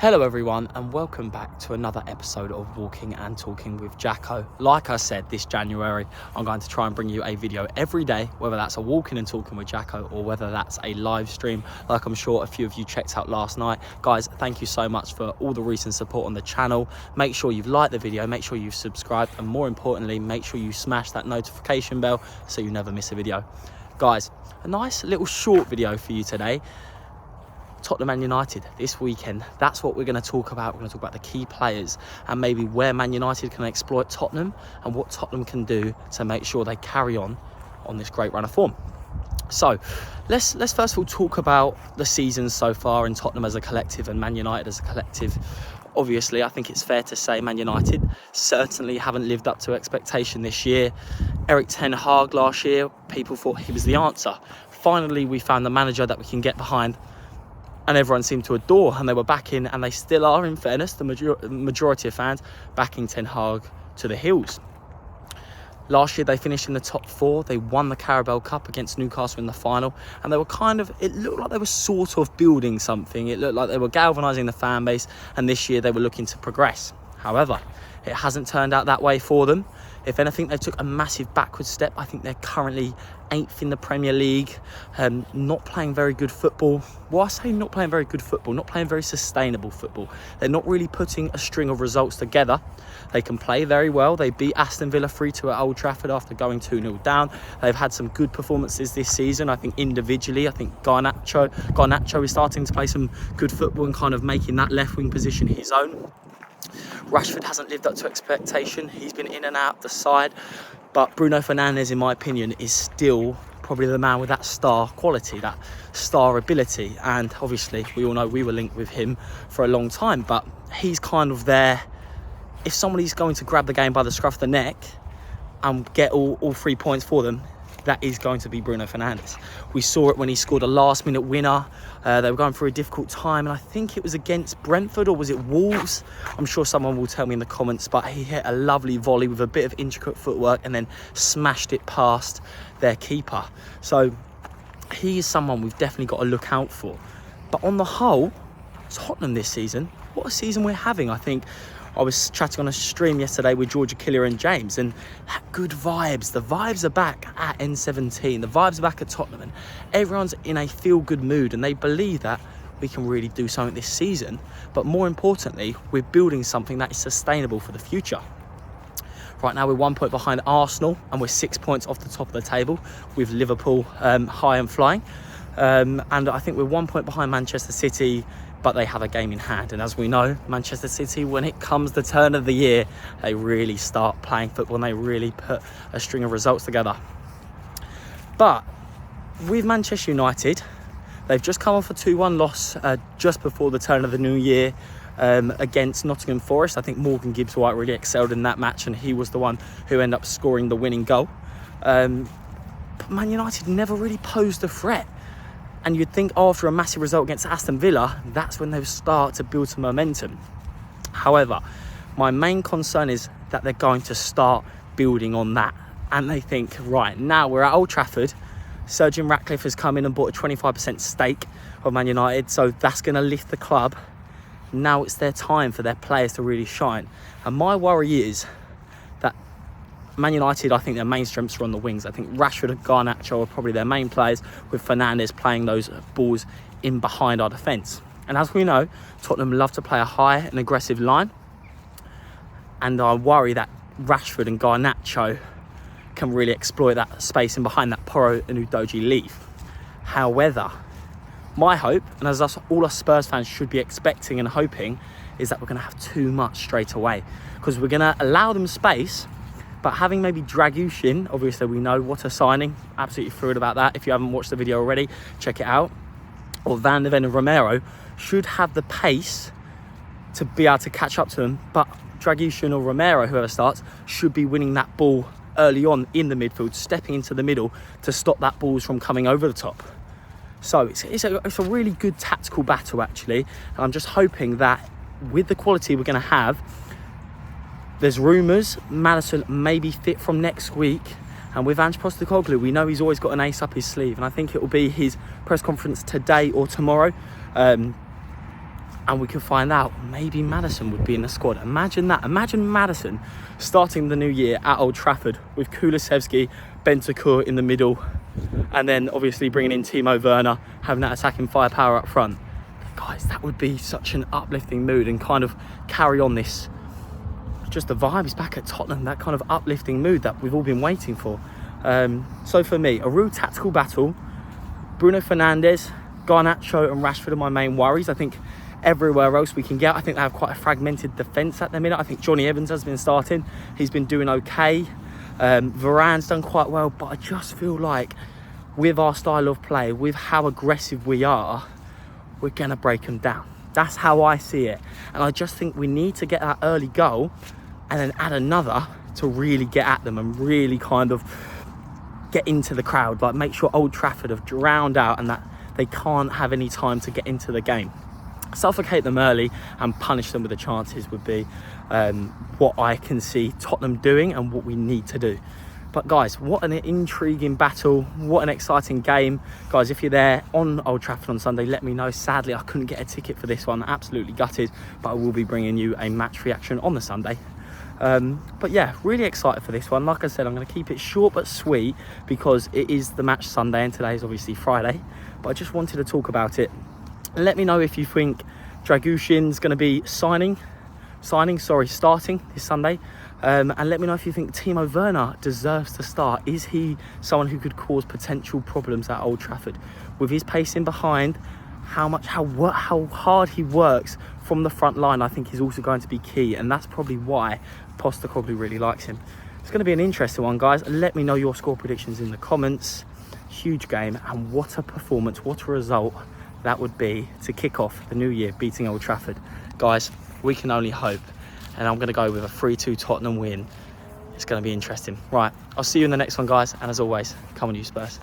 Hello everyone and welcome back to another episode of Walking and Talking with Jacko. Like I said, this January I'm going to try and bring you a video every day, whether that's a Walking and Talking with Jacko or whether that's a live stream like I'm sure a few of you checked out last night. Guys, thank you so much for all the recent support on the channel. Make sure you've liked the video, make sure you've subscribed, and more importantly, make sure you smash that notification bell so you never miss a video. Guys, a nice little short video for you today. Tottenham and United this weekend, that's what we're going to talk about. We're going to talk about the key players and maybe where Man United can exploit Tottenham and what Tottenham can do to make sure they carry on this great run of form. So let's first of all talk about the season so far in Tottenham as a collective and Man United as a collective. Obviously, I think it's fair to say Man United certainly haven't lived up to expectation this year. Erik ten Hag last year, people thought he was the answer. Finally, we found the manager that we can get behind and everyone seemed to adore, and they were backing, and they still are, in fairness, the majority of fans backing Ten Hag to the hills. Last year they finished in the top four. They won the Carabao Cup against Newcastle in the final, and they were it looked like they were sort of building something. It looked like they were galvanising the fan base, and this year they were looking to progress. However, it hasn't turned out that way for them. If anything, they took a massive backward step. I think they're currently 8th in the Premier League, not playing very good football. Well, I say not playing very good football, not playing very sustainable football. They're not really putting a string of results together. They can play very well. They beat Aston Villa 3-2 at Old Trafford after going 2-0 down. They've had some good performances this season. I think individually, I think Garnacho is starting to play some good football and kind of making that left wing position his own. Rashford hasn't lived up to expectation. He's been in and out of the side. But Bruno Fernandes, in my opinion, is still probably the man with that star quality, that star ability. And obviously, we all know we were linked with him for a long time. But he's kind of there. If somebody's going to grab the game by the scruff of the neck and get all 3 points for them, that is going to be Bruno Fernandes. We saw it when he scored a last-minute winner. They were going through a difficult time, and I think it was against Brentford, or was it Wolves? I'm sure someone will tell me in the comments, but he hit a lovely volley with a bit of intricate footwork and then smashed it past their keeper. So he is someone we've definitely got to look out for. But on the whole, Tottenham this season, what a season we're having. I think I was chatting on a stream yesterday with George Achille and James, and that good vibes. The vibes are back at N17. The vibes are back at Tottenham, and everyone's in a feel-good mood, and they believe that we can really do something this season. But more importantly, we're building something that is sustainable for the future. Right now, we're 1 point behind Arsenal, and we're 6 points off the top of the table with Liverpool high and flying. And I think we're 1 point behind Manchester City, but they have a game in hand. And as we know, Manchester City, when it comes the turn of the year, they really start playing football and they really put a string of results together. But with Manchester United, they've just come off a 2-1 loss just before the turn of the new year against Nottingham Forest. I think Morgan Gibbs-White really excelled in that match, and he was the one who ended up scoring the winning goal. But Man United never really posed a threat. And you'd think after a massive result against Aston Villa, that's when they start to build some momentum. However, my main concern is that they're going to start building on that. And they think, right, now we're at Old Trafford. Sir Jim Ratcliffe has come in and bought a 25% stake of Man United. So that's going to lift the club. Now it's their time for their players to really shine. And my worry is that Man United, I think their main strengths are on the wings. I think Rashford and Garnacho are probably their main players, with Fernandes playing those balls in behind our defence. And as we know, Tottenham love to play a high and aggressive line. And I worry that Rashford and Garnacho can really exploit that space in behind that Porro and Udogie leave. However, my hope, and as all us Spurs fans should be expecting and hoping, is that we're going to have too much straight away. Because we're going to allow them space. But having maybe Dragusin, obviously we know what a signing, absolutely thrilled about that. If you haven't watched the video already, check it out. Or Van der Ven and Romero should have the pace to be able to catch up to them. But Dragusin or Romero, whoever starts, should be winning that ball early on in the midfield, stepping into the middle to stop that balls from coming over the top. So it's a really good tactical battle, actually. And I'm just hoping that with the quality we're going to have, there's rumours Maddison may be fit from next week, and with Ange Postecoglou, we know he's always got an ace up his sleeve, and I think it will be his press conference today or tomorrow. and we could find out maybe Maddison would be in the squad. Imagine that. Imagine Maddison starting the new year at Old Trafford with Kulusevski, Bentancur in the middle, and then obviously bringing in Timo Werner, having that attacking firepower up front. Guys, that would be such an uplifting mood and kind of carry on this, just the vibes back at Tottenham, that kind of uplifting mood that we've all been waiting for. So for me, a real tactical battle. Bruno Fernandes, Garnacho and Rashford are my main worries. I think everywhere else we can get, I think they have quite a fragmented defence at the minute. I think Johnny Evans has been starting. He's been doing okay. Varane's done quite well, but I just feel like with our style of play, with how aggressive we are, we're going to break them down. That's how I see it. And I just think we need to get that early goal and then add another to really get at them and really kind of get into the crowd. Like, make sure Old Trafford have drowned out and that they can't have any time to get into the game. Suffocate them early and punish them with the chances would be what I can see Tottenham doing and what we need to do. But guys, what an intriguing battle, what an exciting game. Guys, if you're there on Old Trafford on Sunday, let me know. Sadly, I couldn't get a ticket for this one, absolutely gutted, but I will be bringing you a match reaction on the Sunday. But yeah, really excited for this one. Like I said, I'm going to keep it short but sweet because it is the match Sunday and today is obviously Friday, but I just wanted to talk about it. Let me know if you think Dragusin's going to be starting this Sunday. And let me know if you think Timo Werner deserves to start. Is he someone who could cause potential problems at Old Trafford? With his pacing behind, how hard he works from the front line, I think is also going to be key. And that's probably why Postecoglou really likes him. It's going to be an interesting one, guys. Let me know your score predictions in the comments. Huge game, and what a performance, what a result that would be to kick off the new year beating Old Trafford. Guys, we can only hope. And I'm going to go with a 3-2 Tottenham win. It's going to be interesting. Right, I'll see you in the next one, guys. And as always, come on you Spurs.